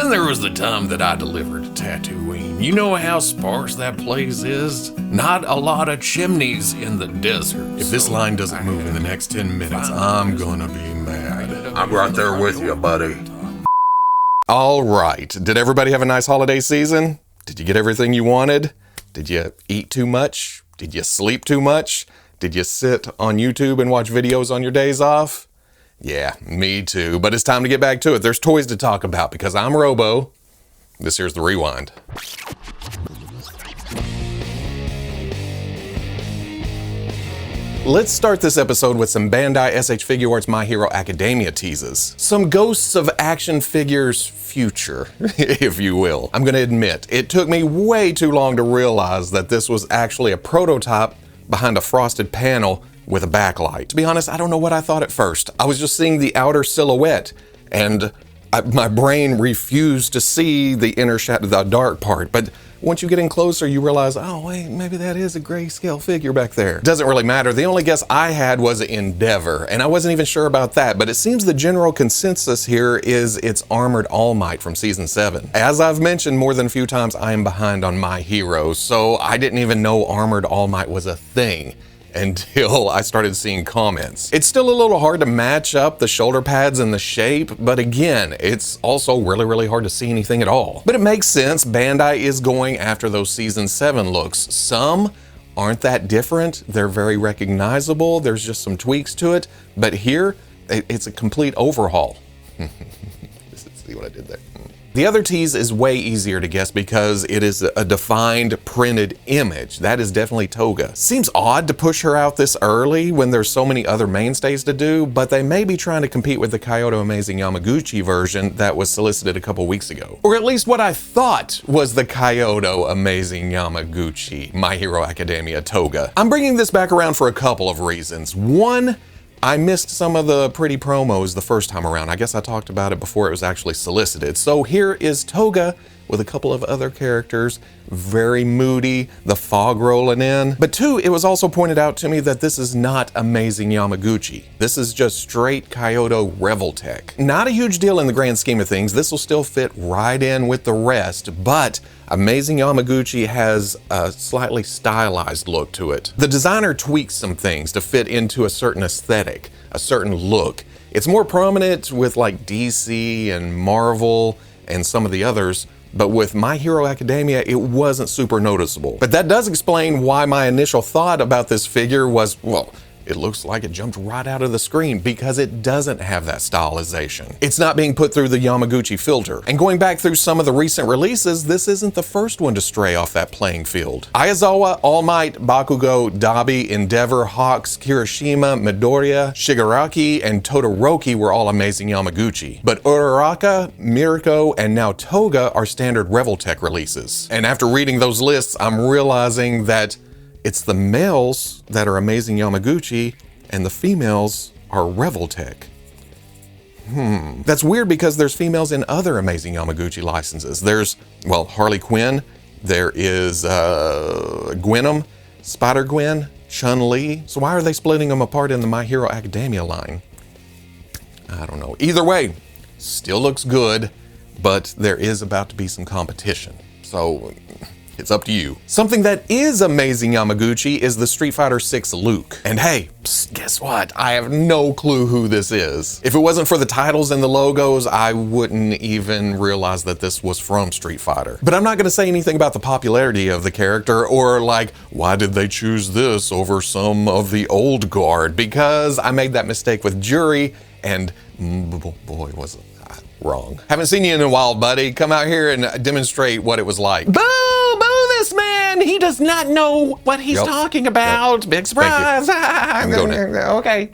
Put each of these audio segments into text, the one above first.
Then there was the time that I delivered to Tatooine. You know how sparse that place is? Not a lot of chimneys in the desert. If this line doesn't move in the next 10 minutes, I'm gonna be mad. I'm right there with you, buddy. All right, did everybody have a nice holiday season? Did you get everything you wanted? Did you eat too much? Did you sleep too much? Did you sit on YouTube and watch videos on your days off? Yeah, me too, but it's time to get back to it. There's toys to talk about because I'm Robo. This here's the rewind. Let's start this episode with some Bandai SH Figuarts My Hero Academia teases. Some Ghosts of Action Figures future, if you will. I'm gonna admit, it took me way too long to realize that this was actually a prototype behind a frosted panel with a backlight. To be honest, I don't know what I thought at first. I was just seeing the outer silhouette, and my brain refused to see the inner shadow, the dark part. But once you get in closer, you realize, oh wait, maybe that is a grayscale figure back there. Doesn't really matter. The only guess I had was Endeavor, and I wasn't even sure about that, but it seems the general consensus here is it's Armored All Might from Season 7. As I've mentioned more than a few times, I am behind on My Hero, so I didn't even know Armored All Might was a thing until I started seeing comments. It's still a little hard to match up the shoulder pads and the shape, but again, it's also really hard to see anything at all. But it makes sense, Bandai is going after those Season 7 looks. Some aren't that different, they're very recognizable, there's just some tweaks to it, but here, it's a complete overhaul. See what I did there? The other tease is way easier to guess because it is a defined printed image. That is definitely Toga. Seems odd to push her out this early when there's so many other mainstays to do, but they may be trying to compete with the Kaiyodo Amazing Yamaguchi version that was solicited a couple weeks ago. Or at least what I thought was the Kaiyodo Amazing Yamaguchi My Hero Academia Toga. I'm bringing this back around for a couple of reasons. One, I missed some of the pretty promos the first time around. I guess I talked about it before it was actually solicited. So here is Toga with a couple of other characters, very moody, the fog rolling in. But two, it was also pointed out to me that this is not Amazing Yamaguchi. This is just straight Kaiyodo Revoltech. Not a huge deal in the grand scheme of things. This will still fit right in with the rest, but Amazing Yamaguchi has a slightly stylized look to it. The designer tweaks some things to fit into a certain aesthetic, a certain look. It's more prominent with like DC and Marvel and some of the others, but with My Hero Academia, it wasn't super noticeable. But that does explain why my initial thought about this figure was, well, it looks like it jumped right out of the screen because it doesn't have that stylization. It's not being put through the Yamaguchi filter. And going back through some of the recent releases, this isn't the first one to stray off that playing field. Aizawa, All Might, Bakugo, Dabi, Endeavor, Hawks, Kirishima, Midoriya, Shigaraki, and Todoroki were all Amazing Yamaguchi. But Uraraka, Mirko, and now Toga are standard Revoltech releases. And after reading those lists, I'm realizing that it's the males that are Amazing Yamaguchi and the females are Revoltech. That's weird because there's females in other Amazing Yamaguchi licenses. There's, well, Harley Quinn, there is Gwenom, Spider-Gwen, Chun-Li. So why are they splitting them apart in the My Hero Academia line? I don't know. Either way, still looks good, but there is about to be some competition. So it's up to you. Something that is Amazing Yamaguchi is the Street Fighter 6 Luke. And hey, guess what? I have no clue who this is. If it wasn't for the titles and the logos, I wouldn't even realize that this was from Street Fighter. But I'm not gonna say anything about the popularity of the character or like, why did they choose this over some of the old guard? Because I made that mistake with Jury and boy, was it wrong. Haven't seen you in a while, buddy. Come out here and demonstrate what it was like. Boo! This man, he does not know what he's talking about. Big surprise. I'm going in. Okay.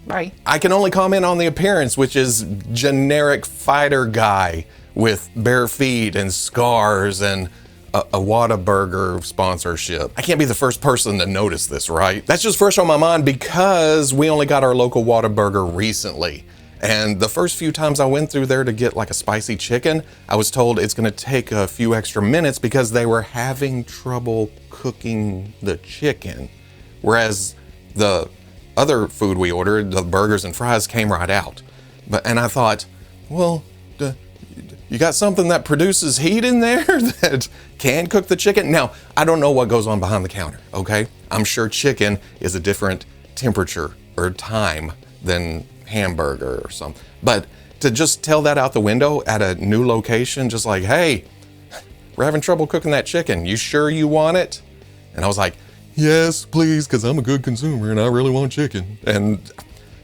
Bye. I can only comment on the appearance, which is generic fighter guy with bare feet and scars and a Whataburger sponsorship. I can't be the first person to notice this, right? That's just fresh on my mind because we only got our local Whataburger recently. And the first few times I went through there to get like a spicy chicken, I was told it's gonna take a few extra minutes because they were having trouble cooking the chicken. Whereas the other food we ordered, the burgers and fries, came right out. And I thought, well, You got something that produces heat in there that can cook the chicken? Now, I don't know what goes on behind the counter, okay? I'm sure chicken is a different temperature or time than hamburger or something. But to just tell that out the window at a new location, just like, hey, we're having trouble cooking that chicken. You sure you want it? And I was like, yes, please, because I'm a good consumer and I really want chicken. And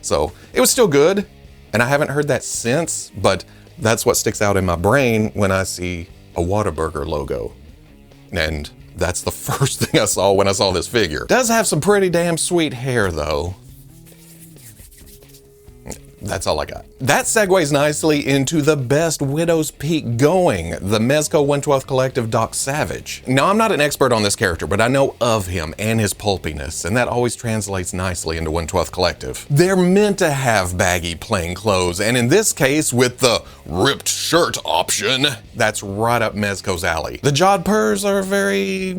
so it was still good. And I haven't heard that since, but that's what sticks out in my brain when I see a Whataburger logo. And that's the first thing I saw when I saw this figure. Does have some pretty damn sweet hair though. That's all I got. That segues nicely into the best Widow's Peak going, the Mezco 1/12 Collective Doc Savage. Now, I'm not an expert on this character, but I know of him and his pulpiness, and that always translates nicely into 1/12 Collective. They're meant to have baggy plain clothes, and in this case, with the ripped shirt option, that's right up Mezco's alley. The jodhpurs are very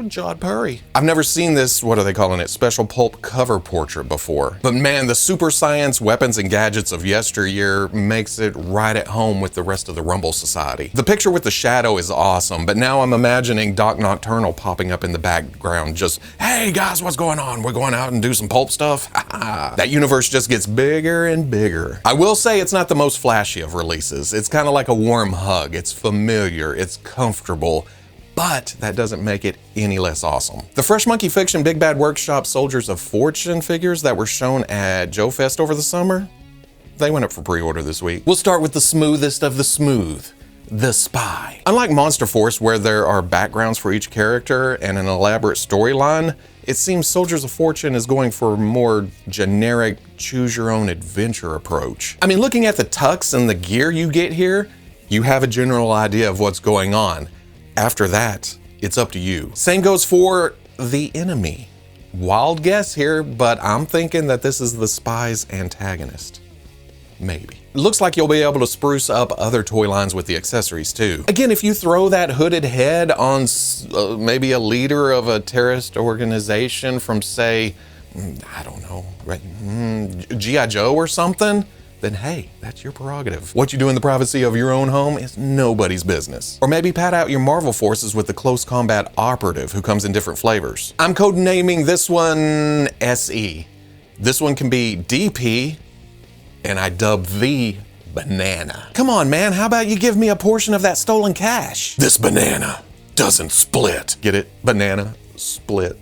jodhpurry. I've never seen this, what are they calling it, special pulp cover portrait before. But man, the super science weapons and gadgets of yesteryear makes it right at home with the rest of the Rumble Society. The picture with the shadow is awesome, but now I'm imagining Doc Nocturnal popping up in the background just, hey guys, what's going on? We're going out and do some pulp stuff? That universe just gets bigger and bigger. I will say it's not the most flashy of releases. It's kind of like a warm hug. It's familiar, it's comfortable, but that doesn't make it any less awesome. The Fresh Monkey Fiction Big Bad Workshop Soldiers of Fortune figures that were shown at Joe Fest over the summer, they went up for pre-order this week. We'll start with the smoothest of the smooth, the Spy. Unlike Monster Force, where there are backgrounds for each character and an elaborate storyline, it seems Soldiers of Fortune is going for a more generic, choose-your-own-adventure approach. I mean, looking at the tux and the gear you get here, you have a general idea of what's going on. After that, it's up to you. Same goes for the enemy. Wild guess here, but I'm thinking that this is the Spy's antagonist. Maybe. It looks like you'll be able to spruce up other toy lines with the accessories too. Again, if you throw that hooded head on maybe a leader of a terrorist organization from, say, I don't know, G.I. Joe or something, then hey, that's your prerogative. What you do in the privacy of your own home is nobody's business. Or maybe pad out your Marvel forces with the Close Combat Operative, who comes in different flavors. I'm codenaming this one SE. This one can be DP, and I dub the Banana. Come on, man, how about you give me a portion of that stolen cash? This banana doesn't split. Get it? Banana, split.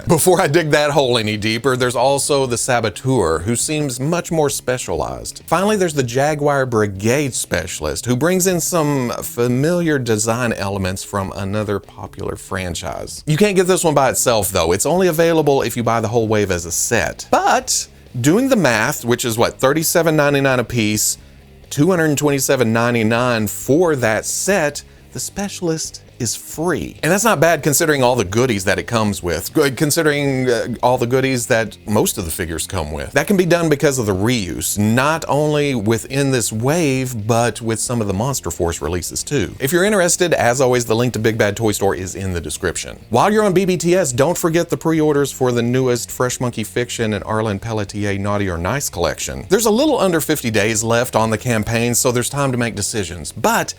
Before I dig that hole any deeper, there's also the Saboteur, who seems much more specialized. Finally, there's the Jaguar Brigade Specialist, who brings in some familiar design elements from another popular franchise. You can't get this one by itself, though. It's only available if you buy the whole wave as a set. But doing the math, which is what, $37.99 a piece, $227.99 for that set, the Specialist is free. And that's not bad considering all the goodies that it comes with, considering all the goodies that most of the figures come with. That can be done because of the reuse, not only within this wave, but with some of the Monster Force releases too. If you're interested, as always, the link to Big Bad Toy Store is in the description. While you're on BBTS, don't forget the pre-orders for the newest Fresh Monkey Fiction and Arlen Pelletier Naughty or Nice collection. There's a little under 50 days left on the campaign, so there's time to make decisions, but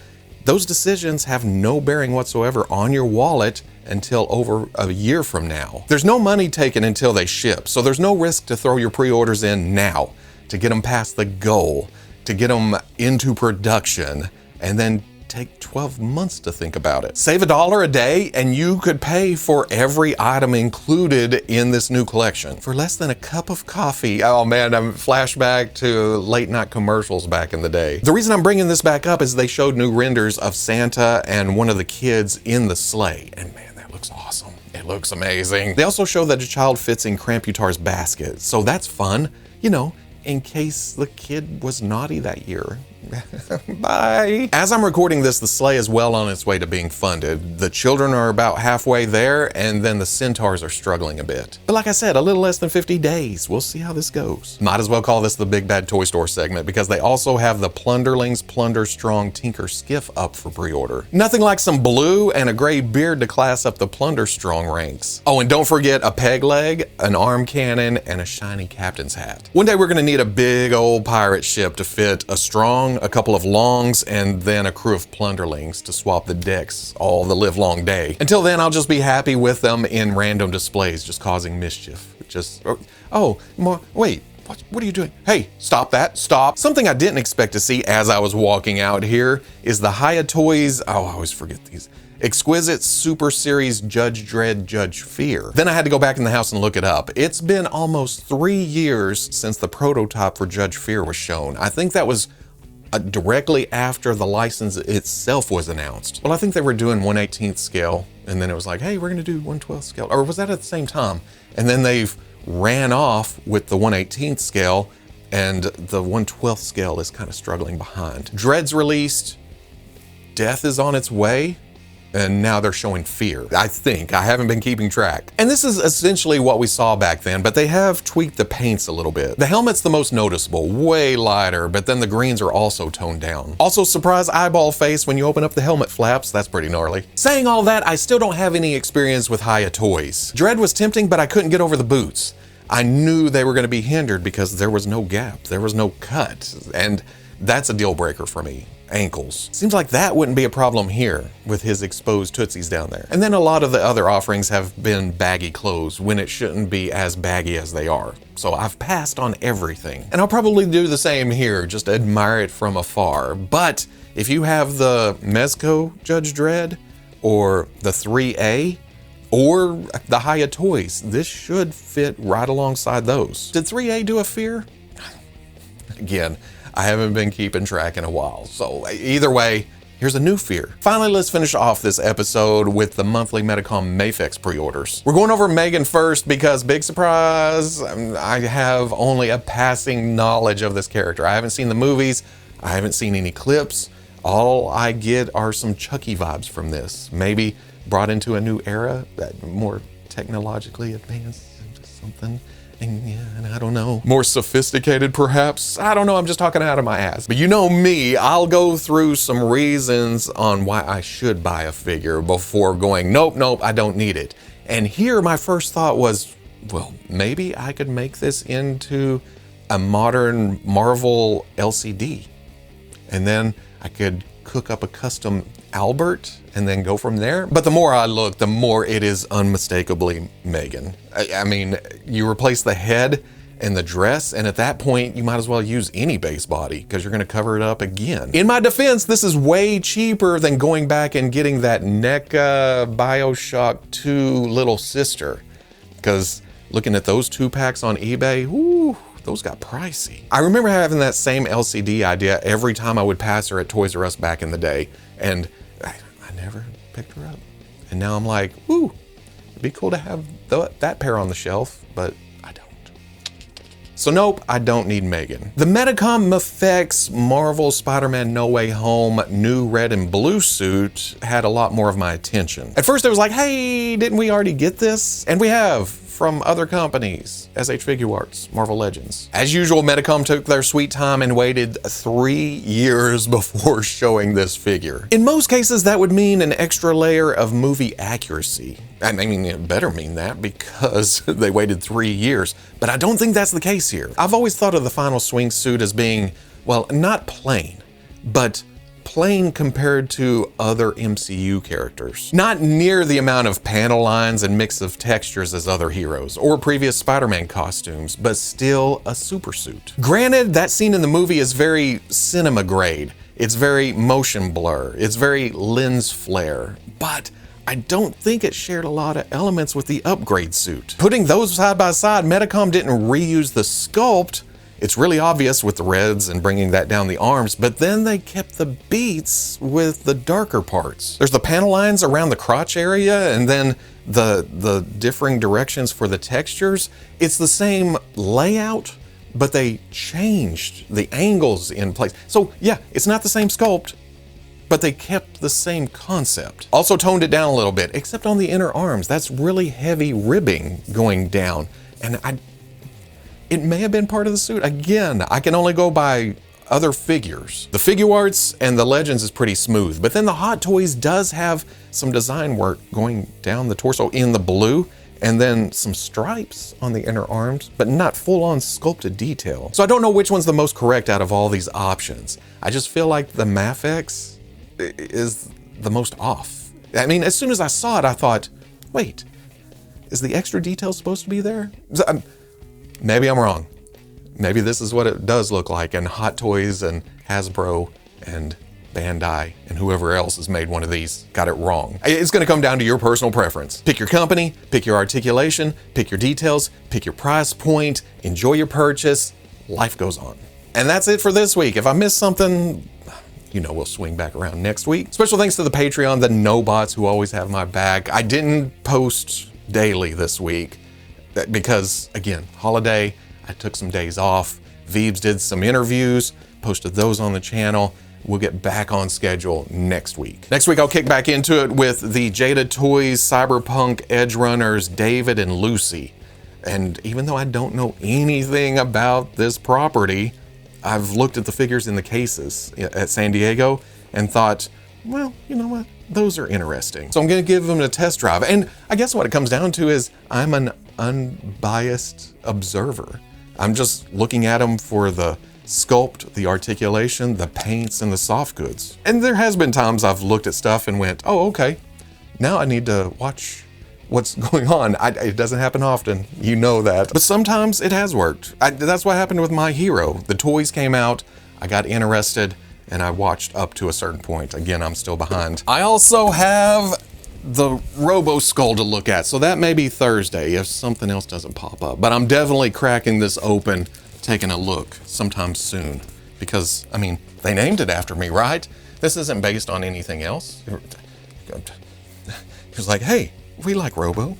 those decisions have no bearing whatsoever on your wallet until over a year from now. There's no money taken until they ship, so there's no risk to throw your pre-orders in now to get them past the goal, to get them into production, and then take 12 months to think about it. Save $1 a day and you could pay for every item included in this new collection for less than a cup of coffee. Oh man, I'm flashback to late night commercials back in the day. The reason I'm bringing this back up is they showed new renders of Santa and one of the kids in the sleigh, and man, that looks awesome. It looks amazing. They also show that a child fits in Cramputar's basket, so that's fun, you know, in case the kid was naughty that year. Bye. As I'm recording this, the sleigh is well on its way to being funded. The children are about halfway there, and then the centaurs are struggling a bit. But like I said, a little less than 50 days. We'll see how this goes. Might as well call this the Big Bad Toy Store segment, because they also have the Plunderlings Plunder Strong Tinker Skiff up for pre-order. Nothing like some blue and a gray beard to class up the Plunder Strong ranks. Oh, and don't forget a peg leg, an arm cannon, and a shiny captain's hat. One day we're gonna need need a big old pirate ship to fit a strong, a couple of longs, and then a crew of plunderlings to swap the decks all the live long day. Until then, I'll just be happy with them in random displays, just causing mischief. Wait. What are you doing? Hey, stop that, stop. Something I didn't expect to see as I was walking out here is the Hiya Toys, I always forget these, Exquisite Super Series Judge Dredd, Judge Fear. Then I had to go back in the house and look it up. It's been almost 3 years since the prototype for Judge Fear was shown. I think that was directly after the license itself was announced. Well, I think they were doing 1/18th scale, and then it was like, hey, we're gonna do 1/12th scale. Or was that at the same time? And then they've ran off with the 1/18th scale, and the 1/12th scale is kind of struggling behind. Dredd's released, Death is on its way, and now they're showing Fear. I think, I haven't been keeping track. And this is essentially what we saw back then, but they have tweaked the paints a little bit. The helmet's the most noticeable, way lighter, but then the greens are also toned down. Also, surprise eyeball face when you open up the helmet flaps, that's pretty gnarly. Saying all that, I still don't have any experience with Hiya Toys. Dredd was tempting, but I couldn't get over the boots. I knew they were going to be hindered because there was no gap, there was no cut, and that's a deal breaker for me. Ankles. Seems like that wouldn't be a problem here with his exposed tootsies down there. And then a lot of the other offerings have been baggy clothes when it shouldn't be as baggy as they are. So I've passed on everything. And I'll probably do the same here, just admire it from afar. But if you have the Mezco Judge Dredd or the 3A, or the Hiya Toys, this should fit right alongside those. Did 3A do a Fear? Again, I haven't been keeping track in a while, so either way, here's a new Fear. Finally, let's finish off this episode with the monthly Medicom MAFEX pre-orders. We're going over Megan first because, big surprise, I have only a passing knowledge of this character. I haven't seen the movies, I haven't seen any clips. All I get are some Chucky vibes from this. Maybe brought into a new era, more technologically advanced, something, and I don't know, more sophisticated perhaps? I don't know, I'm just talking out of my ass. But you know me, I'll go through some reasons on why I should buy a figure before going, nope, I don't need it. And here my first thought was, well, maybe I could make this into a modern Marvel LCD. And then I could cook up a custom Albert and then go from there. But the more I look, the more it is unmistakably Megan. I mean, you replace the head and the dress, and at that point, you might as well use any base body because you're gonna cover it up again. In my defense, this is way cheaper than going back and getting that NECA Bioshock 2 little sister. Because looking at those 2-packs on eBay, whoo, those got pricey. I remember having that same LCD idea every time I would pass her at Toys R Us back in the day, and I never picked her up. And now I'm like, ooh, it'd be cool to have that pair on the shelf, but I don't. So nope, I don't need Megan. The Medicom MAFEX Marvel Spider-Man No Way Home new red and blue suit had a lot more of my attention. At first it was like, hey, didn't we already get this? And we have, from other companies, SH Figuarts, Marvel Legends. As usual, Medicom took their sweet time and waited 3 years before showing this figure. In most cases, that would mean an extra layer of movie accuracy. I mean, it better mean that because they waited 3 years, but I don't think that's the case here. I've always thought of the final swing suit as being, well, not plain, but plain compared to other MCU characters. Not near the amount of panel lines and mix of textures as other heroes or previous Spider-Man costumes, but still a super suit. Granted, that scene in the movie is very cinema grade. It's very motion blur. It's very lens flare, but I don't think it shared a lot of elements with the upgrade suit. Putting those side by side, Medicom didn't reuse the sculpt. It's really obvious with the reds and bringing that down the arms, but then they kept the beats with the darker parts. There's the panel lines around the crotch area and then the differing directions for the textures. It's the same layout, but they changed the angles in place. So yeah, it's not the same sculpt, but they kept the same concept. Also toned it down a little bit, except on the inner arms. That's really heavy ribbing going down. And it may have been part of the suit. Again, I can only go by other figures. The Figuarts and the Legends is pretty smooth, but then the Hot Toys does have some design work going down the torso in the blue. and then some stripes on the inner arms, but not full-on sculpted detail. So I don't know which one's the most correct out of all these options. I just feel like the MAFEX is the most off. I mean, as soon as I saw it, I thought, wait, is the extra detail supposed to be there? Maybe I'm wrong. Maybe this is what it does look like, and Hot Toys and Hasbro and Bandai and whoever else has made one of these got it wrong. It's gonna come down to your personal preference. Pick your company, pick your articulation, pick your details, pick your price point, enjoy your purchase, life goes on. And that's it for this week. If I missed something, you know, we'll swing back around next week. Special thanks to the Patreon, the no-bots who always have my back. I didn't post daily this week because, again, holiday, I took some days off. Veebs did some interviews, posted those on the channel. We'll get back on schedule next week. Next week, I'll kick back into it with the Jada Toys Cyberpunk Edge Runners, David and Lucy. And even though I don't know anything about this property, I've looked at the figures in the cases at San Diego and thought, well, you know what? Those are interesting. So I'm gonna give them a test drive. And I guess what it comes down to is I'm an unbiased observer. I'm just looking at them for the sculpt, the articulation, the paints, and the soft goods. And there has been times I've looked at stuff and went, oh, okay, now I need to watch what's going on. It doesn't happen often, you know that. But sometimes it has worked. That's what happened with My Hero. The toys came out, I got interested, and I watched up to a certain point. Again, I'm still behind. I also have the Robo skull to look at, so that may be Thursday if something else doesn't pop up. But I'm definitely cracking this open, taking a look sometime soon. Because, I mean, they named it after me, right? This isn't based on anything else. It was like, hey, we like Robo.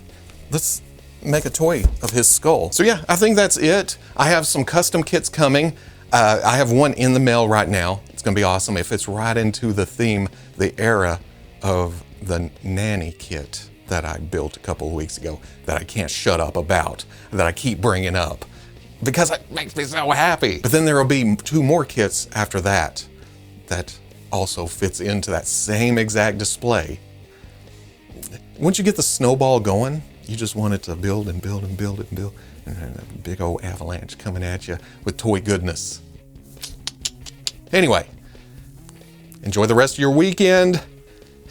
Let's make a toy of his skull. So yeah, I think that's it. I have some custom kits coming. I have one in the mail right now. It's gonna be awesome. It fits right into the theme, the era of the nanny kit that I built a couple of weeks ago that I can't shut up about, that I keep bringing up because it makes me so happy. But then there will be 2 more kits after that that also fits into that same exact display. Once you get the snowball going, you just want it to build and build and build and build, and a big old avalanche coming at you with toy goodness. Anyway, enjoy the rest of your weekend.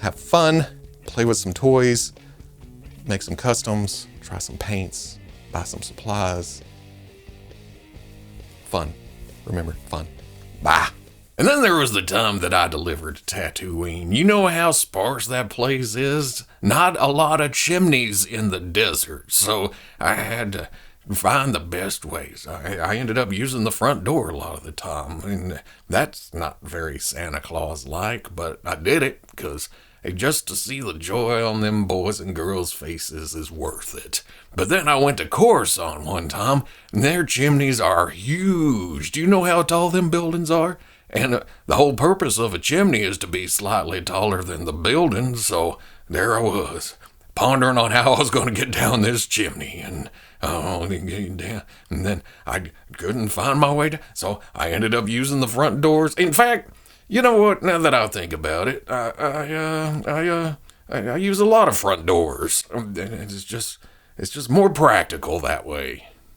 Have fun, play with some toys, make some customs, try some paints, buy some supplies. Fun. Remember, fun. Bye. And then there was the time that I delivered to Tatooine. You know how sparse that place is? Not a lot of chimneys in the desert, so I had to find the best ways. I ended up using the front door a lot of the time, and that's not very Santa Claus-like, but I did it, because just to see the joy on them boys' and girls' faces is worth it. But then I went to Coruscant one time, and their chimneys are huge. Do you know how tall them buildings are? And the whole purpose of a chimney is to be slightly taller than the building, so there I was, pondering on how I was going to get down this chimney, and then I couldn't find my way down, so I ended up using the front doors. In fact, you know what, now that I think about it, I use a lot of front doors. It's just more practical that way.